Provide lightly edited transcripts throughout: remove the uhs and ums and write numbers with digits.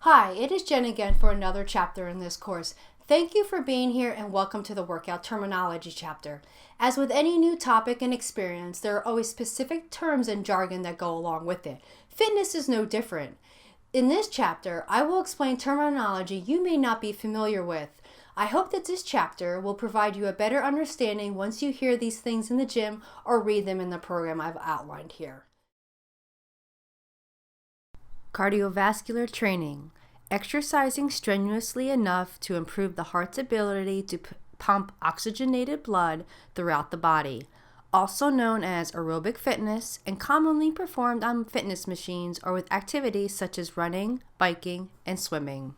Hi, it is Jen again for another chapter in this course. Thank you for being here and welcome to the Workout Terminology chapter. As with any new topic and experience, there are always specific terms and jargon that go along with it. Fitness is no different. In this chapter, I will explain terminology you may not be familiar with. I hope that this chapter will provide you a better understanding once you hear these things in the gym or read them in the program I've outlined here. Cardiovascular training. Exercising strenuously enough to improve the heart's ability to pump oxygenated blood throughout the body, also known as aerobic fitness and commonly performed on fitness machines or with activities such as running, biking, and swimming.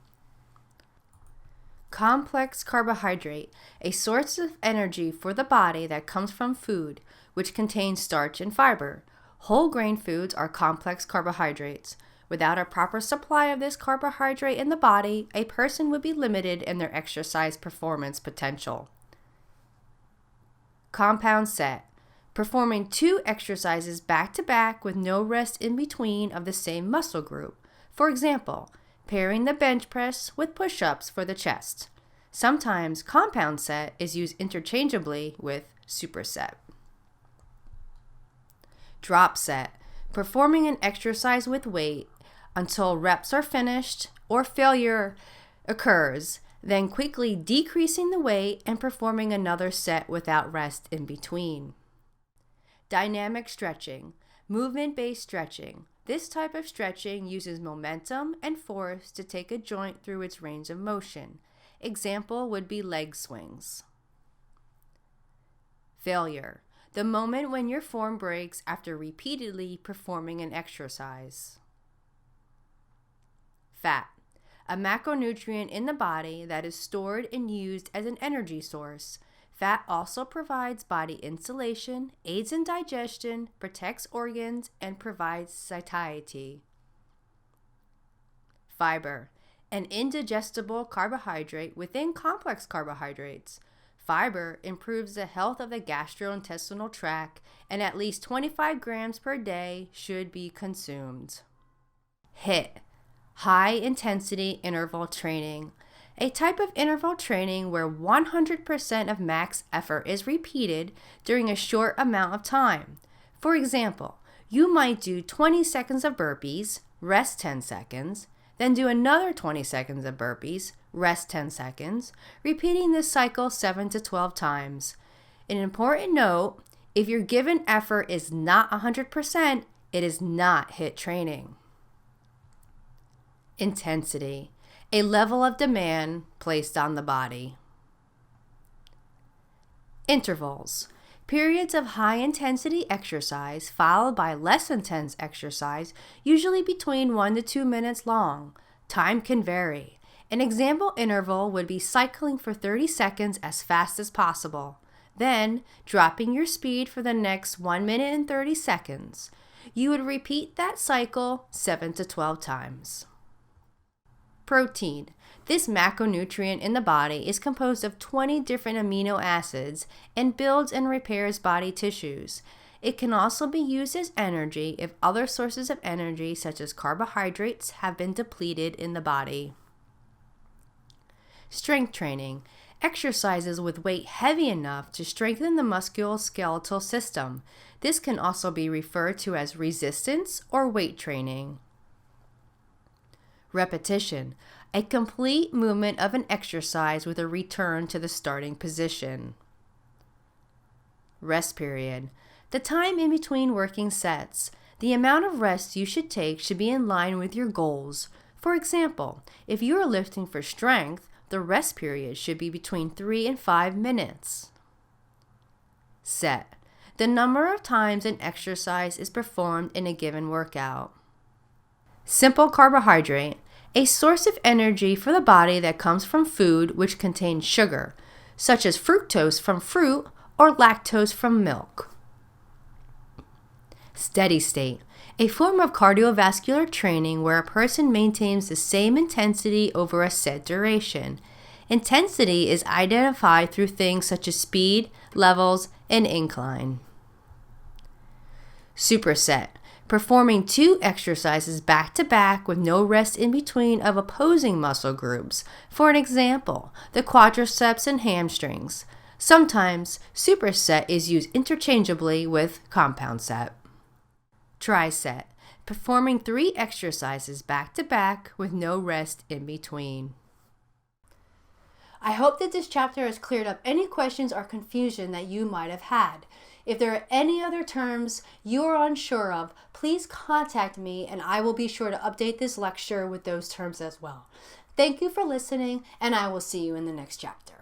Complex carbohydrate, a source of energy for the body that comes from food, which contains starch and fiber. Whole grain foods are complex carbohydrates. Without a proper supply of this carbohydrate in the body, a person would be limited in their exercise performance potential. Compound set, performing two exercises back to back with no rest in between of the same muscle group. For example, pairing the bench press with push-ups for the chest. Sometimes compound set is used interchangeably with superset. Drop set, performing an exercise with weight until reps are finished or failure occurs, then quickly decreasing the weight and performing another set without rest in between. Dynamic stretching, movement-based stretching. This type of stretching uses momentum and force to take a joint through its range of motion. Example would be leg swings. Failure, the moment when your form breaks after repeatedly performing an exercise. Fat, a macronutrient in the body that is stored and used as an energy source. Fat also provides body insulation, aids in digestion, protects organs, and provides satiety. Fiber, an indigestible carbohydrate within complex carbohydrates. Fiber improves the health of the gastrointestinal tract, and at least 25 grams per day should be consumed. HIIT, high-intensity interval training, a type of interval training where 100% of max effort is repeated during a short amount of time. For example, you might do 20 seconds of burpees, rest 10 seconds, then do another 20 seconds of burpees, rest 10 seconds, repeating this cycle 7 to 12 times. An important note, if your given effort is not 100%, it is not HIIT training. Intensity, a level of demand placed on the body. Intervals, periods of high-intensity exercise followed by less intense exercise, usually between 1 to 2 minutes long. Time can vary. An example interval would be cycling for 30 seconds as fast as possible, then dropping your speed for the next 1 minute and 30 seconds. You would repeat that cycle 7 to 12 times. Protein. This macronutrient in the body is composed of 20 different amino acids and builds and repairs body tissues. It can also be used as energy if other sources of energy, such as carbohydrates, have been depleted in the body. Strength training. Exercises with weight heavy enough to strengthen the musculoskeletal system. This can also be referred to as resistance or weight training. Repetition, a complete movement of an exercise with a return to the starting position. Rest period, the time in between working sets. The amount of rest you should take should be in line with your goals. For example, if you are lifting for strength, the rest period should be between 3 and 5 minutes. Set, the number of times an exercise is performed in a given workout. Simple carbohydrate, a source of energy for the body that comes from food which contains sugar, such as fructose from fruit or lactose from milk. Steady state, a form of cardiovascular training where a person maintains the same intensity over a set duration. Intensity is identified through things such as speed, levels, and incline. Superset, Performing 2 exercises back to back with no rest in between of opposing muscle groups. For an example, the quadriceps and hamstrings. Sometimes superset is used interchangeably with compound set. Tricep. Performing 3 exercises back to back with no rest in between. I hope that this chapter has cleared up any questions or confusion that you might have had. If there are any other terms you are unsure of, please contact me and I will be sure to update this lecture with those terms as well. Thank you for listening, and I will see you in the next chapter.